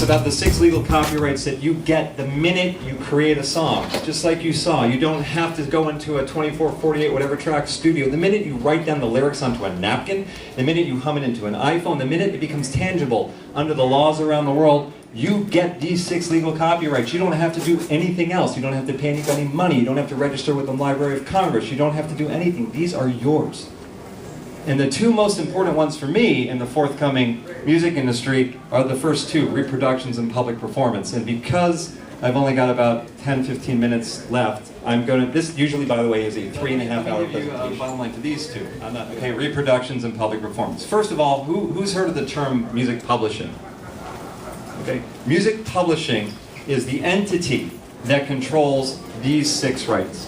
It's about the 6 legal copyrights that you get the minute you create a song. Just like you saw, you don't have to go into a 24, 48, whatever track studio. The minute you write down the lyrics onto a napkin, the minute you hum it into an iPhone, the minute it becomes tangible under the laws around the world, you get these 6 legal copyrights. You don't have to do anything else. You don't have to pay anybody money. You don't have to register with the Library of Congress. You don't have to do anything. These are yours. And the 2 most important ones for me in the forthcoming music industry are the first 2, reproductions and public performance. And because I've only got about 10-15 minutes left, I'm going to, this usually, by the way, is a 3.5-hour presentation. Bottom line to these 2. Okay, reproductions and public performance. First of all, who's heard of the term music publishing? Okay, music publishing is the entity that controls these 6 rights.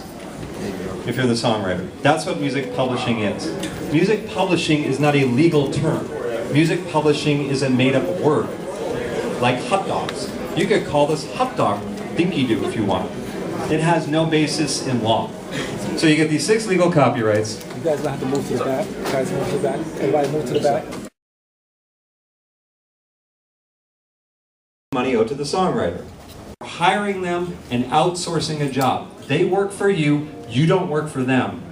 If you're the songwriter. That's what music publishing is. Music publishing is not a legal term. Music publishing is a made-up word, like hot dogs. You could call this hot dog dinky-doo if you want. It has no basis in law. So you get these 6 legal copyrights. You guys don't have to move to the back. You guys move to the back. Everybody move to the back. Money owed to the songwriter. Hiring them and outsourcing a job. They work for you, you don't work for them.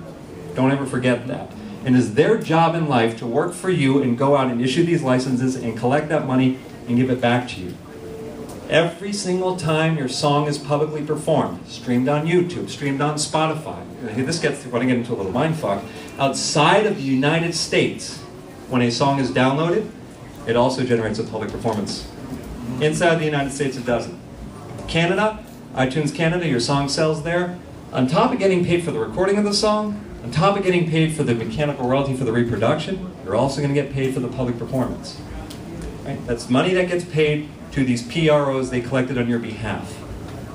Don't ever forget that. And it's their job in life to work for you and go out and issue these licenses and collect that money and give it back to you. Every single time your song is publicly performed, streamed on YouTube, streamed on Spotify, this gets, when I get into a little mindfuck, outside of the United States, when a song is downloaded, it also generates a public performance. Inside the United States, it doesn't. Canada, iTunes Canada, your song sells there. On top of getting paid for the recording of the song, on top of getting paid for the mechanical royalty for the reproduction, you're also going to get paid for the public performance. Right? That's money that gets paid to these PROs they collected on your behalf.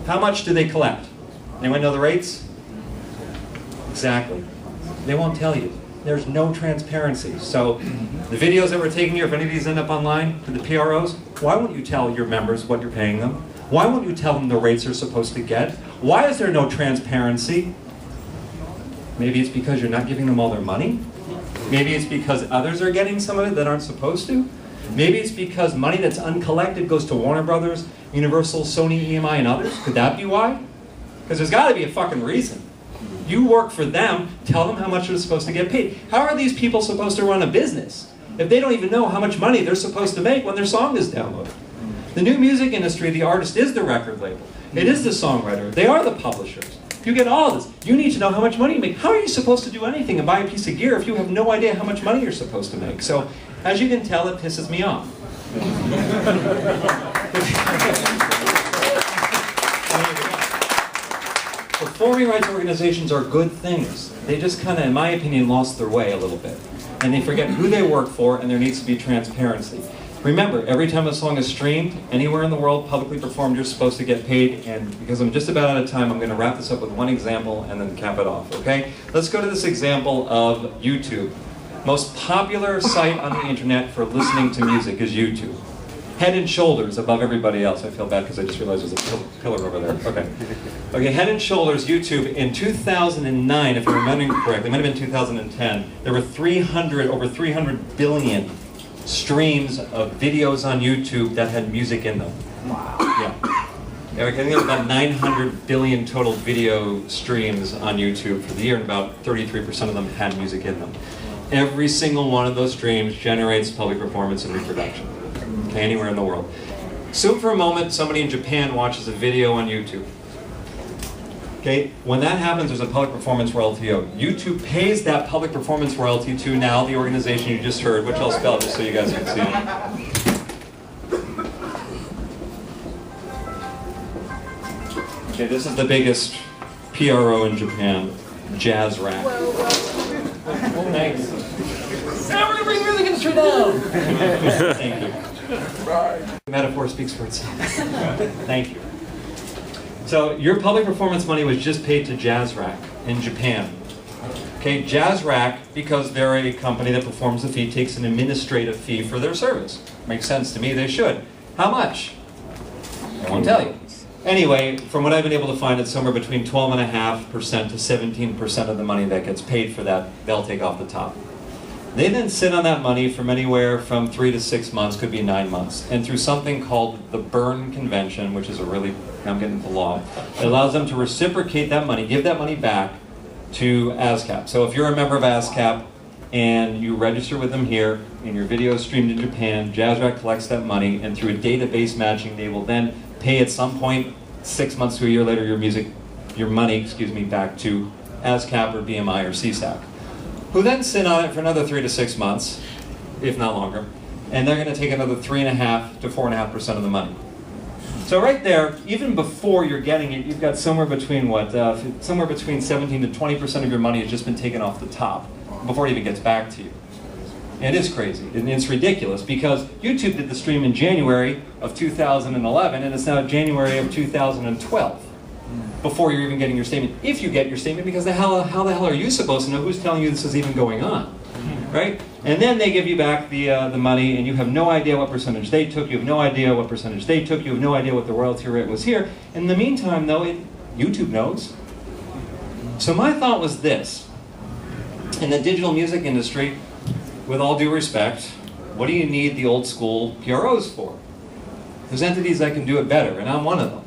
How much do they collect? Anyone know the rates? Exactly. They won't tell you. There's no transparency. So the videos that we're taking here, if any of these end up online to the PROs, why won't you tell your members what you're paying them? Why won't you tell them the rates they're supposed to get? Why is there no transparency? Maybe it's because you're not giving them all their money. Maybe it's because others are getting some of it that aren't supposed to. Maybe it's because money that's uncollected goes to Warner Brothers, Universal, Sony, EMI, and others. Could that be why? Because there's got to be a fucking reason. You work for them, tell them how much they're supposed to get paid. How are these people supposed to run a business if they don't even know how much money they're supposed to make when their song is downloaded? The new music industry, the artist is the record label. It is the songwriter. They are the publishers. You get all this. You need to know how much money you make. How are you supposed to do anything and buy a piece of gear if you have no idea how much money you're supposed to make? So, as you can tell, it pisses me off. Performing rights organizations are good things. They just kind of, in my opinion, lost their way a little bit. And they forget who they work for, and there needs to be transparency. Remember, every time a song is streamed, anywhere in the world, publicly performed, you're supposed to get paid. And because I'm just about out of time, I'm going to wrap this up with one example and then cap it off, okay? Let's go to this example of YouTube. Most popular site on the internet for listening to music is YouTube. Head and shoulders above everybody else. I feel bad because I just realized there's a pillar over there. Okay. Okay, Head and Shoulders, YouTube. In 2009, if I'm remembering correctly, it might have been 2010, there were over 300 billion streams of videos on YouTube that had music in them. Wow. Yeah. I think there were about 900 billion total video streams on YouTube for the year, and about 33% of them had music in them. Every single one of those streams generates public performance and reproduction. Okay, anywhere in the world. Assume for a moment somebody in Japan watches a video on YouTube. Okay, when that happens, there's a public performance royalty owed. YouTube pays that public performance royalty to now the organization you just heard, which I'll spell just so you guys can see it. Okay, this is the biggest PRO in Japan, Jazz Rack. Thanks. Now we're going to bring the music industry down! Thank you. The metaphor speaks for itself. Thank you. So your public performance money was just paid to Jazz Rack in Japan. Okay, Jazz Rack, because they're a company that performs a fee, takes an administrative fee for their service. Makes sense to me, they should. How much? I won't tell you. Anyway, from what I've been able to find, it's somewhere between 12.5% to 17% of the money that gets paid for that, they'll take off the top. They then sit on that money from anywhere from 3 to 6 months, could be 9 months. And through something called the Berne Convention, which is a really, now I'm getting into law, it allows them to reciprocate that money, give that money back to ASCAP. So if you're a member of ASCAP and you register with them here, and your video is streamed in Japan, Jazzrack collects that money, and through a database matching, they will then pay at some point, 6 months to a year later, your money, back to ASCAP or BMI or CSAC, who then sit on it for another 3 to 6 months, if not longer, and they're going to take another 3.5% to 4.5% of the money. So right there, even before you're getting it, you've got somewhere between somewhere between 17 to 20% of your money has just been taken off the top before it even gets back to you. And it is crazy, and it's ridiculous, because YouTube did the stream in January of 2011, and it's now January of 2012. Before you're even getting your statement, if you get your statement, because how the hell are you supposed to know who's telling you this is even going on, right? And then they give you back the money, and you have no idea what percentage they took, you have no idea what percentage they took, you have no idea what the royalty rate was here. In the meantime, though, YouTube knows. So my thought was this: in the digital music industry, with all due respect, what do you need the old school PROs for? There's entities that can do it better, and I'm one of them.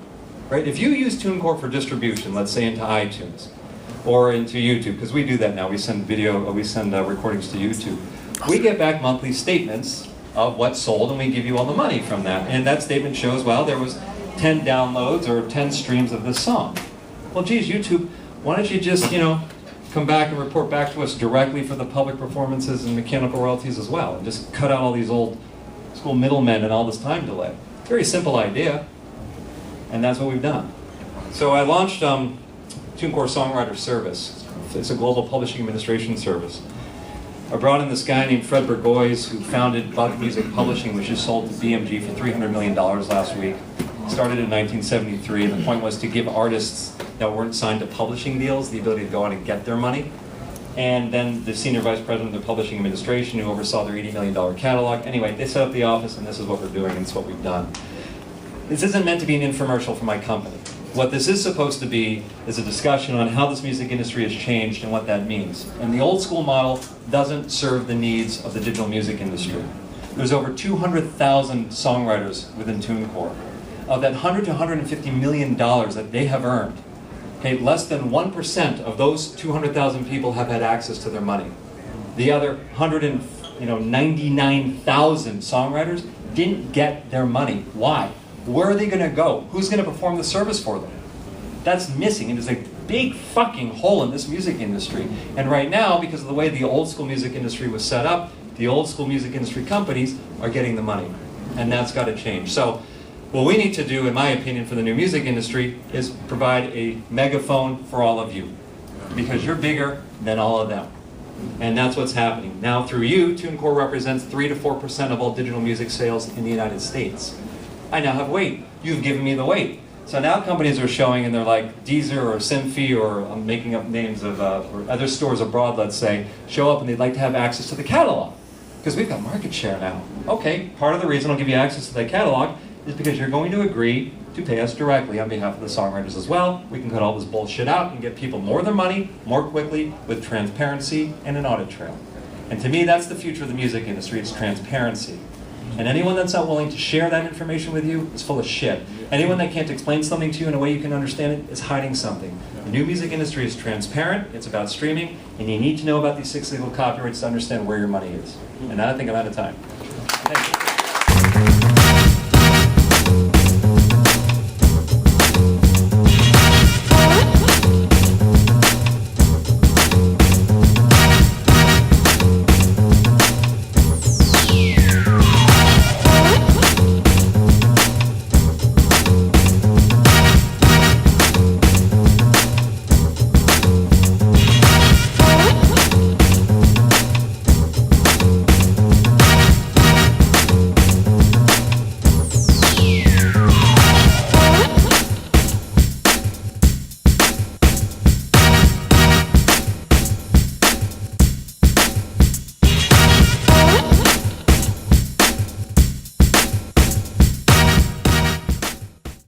Right? If you use TuneCore for distribution, let's say into iTunes or into YouTube, because we do that now, we send recordings to YouTube. We get back monthly statements of what's sold, and we give you all the money from that. And that statement shows, well, there was 10 downloads or 10 streams of this song. Well, geez, YouTube, why don't you just, come back and report back to us directly for the public performances and mechanical royalties as well, and just cut out all these old school middlemen and all this time delay. Very simple idea. And that's what we've done. So I launched TuneCore Songwriter Service. It's a global publishing administration service. I brought in this guy named Fred Burgoyes, who founded Bug Music Publishing, which is sold to BMG for $300 million last week. Started in 1973, and the point was to give artists that weren't signed to publishing deals the ability to go out and get their money. And then the senior vice president of the publishing administration, who oversaw their $80 million catalog. Anyway, they set up the office, and this is what we're doing, and it's what we've done. This isn't meant to be an infomercial for my company. What this is supposed to be is a discussion on how this music industry has changed and what that means. And the old school model doesn't serve the needs of the digital music industry. There's over 200,000 songwriters within TuneCore. Of that $100 to $150 million that they have earned, okay, less than 1% of those 200,000 people have had access to their money. The other 199,000 songwriters didn't get their money. Why? Where are they going to go? Who's going to perform the service for them? That's missing. It is a big fucking hole in this music industry. And right now, because of the way the old school music industry was set up, the old school music industry companies are getting the money. And that's got to change. So what we need to do, in my opinion, for the new music industry is provide a megaphone for all of you. Because you're bigger than all of them. And that's what's happening. Now through you, TuneCore represents 3 to 4% of all digital music sales in the United States. I now have weight. You've given me the weight. So now companies are showing, and they're like Deezer or Symphony, or I'm making up names of or other stores abroad, let's say, show up and they'd like to have access to the catalog. Because we've got market share now. Okay, part of the reason I'll give you access to that catalog is because you're going to agree to pay us directly on behalf of the songwriters as well. We can cut all this bullshit out and get people more of their money, more quickly, with transparency and an audit trail. And to me, that's the future of the music industry. It's transparency. And anyone that's not willing to share that information with you is full of shit. Anyone that can't explain something to you in a way you can understand it is hiding something. The new music industry is transparent, it's about streaming, and you need to know about these 6 legal copyrights to understand where your money is. And I think I'm out of time.